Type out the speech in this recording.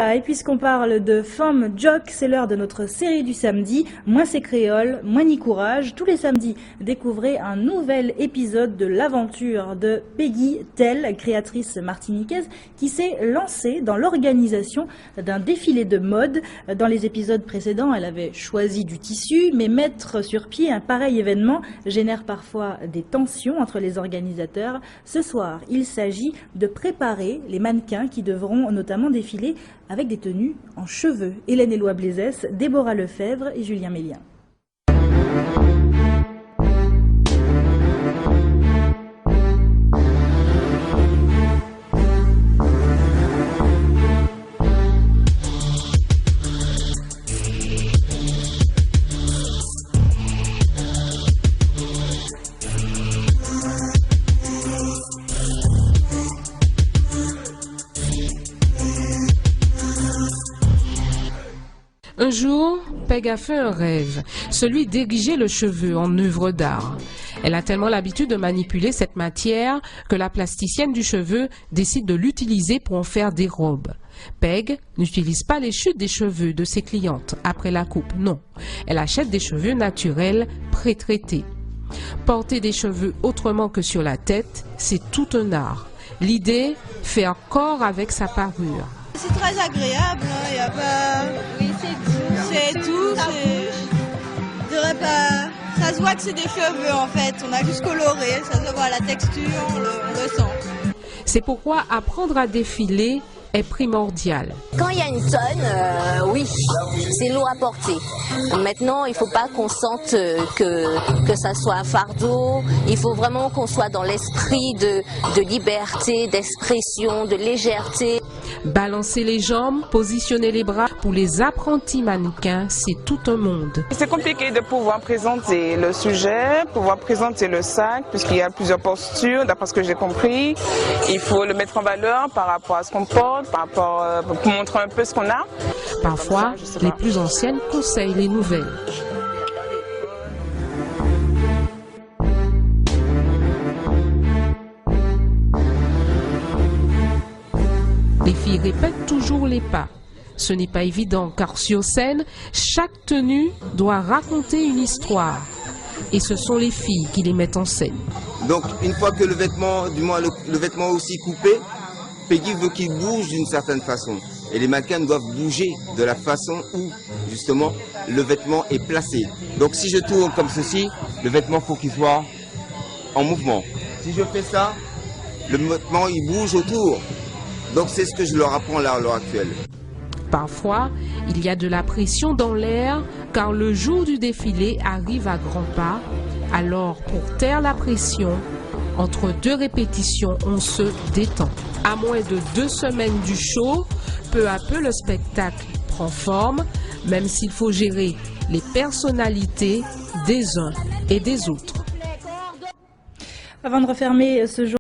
Et puisqu'on parle de femmes jock, c'est l'heure de notre série du samedi. Moins c'est créole, moins ni courage. Tous les samedis, découvrez un nouvel épisode de l'aventure de Peggy Tell, créatrice martiniquaise, qui s'est lancée dans l'organisation d'un défilé de mode. Dans les épisodes précédents, elle avait choisi du tissu, mais mettre sur pied un pareil événement génère parfois des tensions entre les organisateurs. Ce soir, il s'agit de préparer les mannequins qui devront notamment défiler avec des tenues en cheveux. Hélène Éloi Blaisès, Déborah Lefebvre et Julien Mélien. Un jour, Peg a fait un rêve, celui d'ériger le cheveu en œuvre d'art. Elle a tellement l'habitude de manipuler cette matière que la plasticienne du cheveu décide de l'utiliser pour en faire des robes. Peg n'utilise pas les chutes des cheveux de ses clientes après la coupe, non. Elle achète des cheveux naturels pré-traités. Porter des cheveux autrement que sur la tête, c'est tout un art. L'idée, faire corps avec sa parure. C'est très agréable, il n'y a pas... Oui, c'est doux, je dirais pas... Ça se voit que c'est des cheveux en fait, on a juste coloré, ça se voit la texture, on le sent. C'est pourquoi apprendre à défiler est primordial. Quand il y a une tonne, oui, c'est lourd à porter. Maintenant, il ne faut pas qu'on sente que ça soit un fardeau. Il faut vraiment qu'on soit dans l'esprit de liberté, d'expression, de légèreté. Balancer les jambes, positionner les bras. Pour les apprentis mannequins, c'est tout un monde. C'est compliqué de pouvoir présenter le sujet, pouvoir présenter le sac, puisqu'il y a plusieurs postures, d'après ce que j'ai compris. Il faut le mettre en valeur par rapport à ce qu'on porte, par rapport, pour montrer un peu ce qu'on a. Parfois, les plus anciennes conseillent les nouvelles. Les filles répètent toujours les pas. Ce n'est pas évident car sur scène, chaque tenue doit raconter une histoire. Et ce sont les filles qui les mettent en scène. Donc une fois que le vêtement, du moins le vêtement aussi coupé, Peggy veut qu'il bouge d'une certaine façon. Et les mannequins doivent bouger de la façon où justement le vêtement est placé. Donc si je tourne comme ceci, le vêtement faut qu'il soit en mouvement. Si je fais ça, le vêtement il bouge autour. Donc c'est ce que je leur apprends là à l'heure actuelle. Parfois, il y a de la pression dans l'air car le jour du défilé arrive à grands pas. Alors pour taire la pression, entre deux répétitions, on se détend. À moins de 2 semaines du show, peu à peu le spectacle prend forme, même s'il faut gérer les personnalités des uns et des autres. Avant de refermer ce jour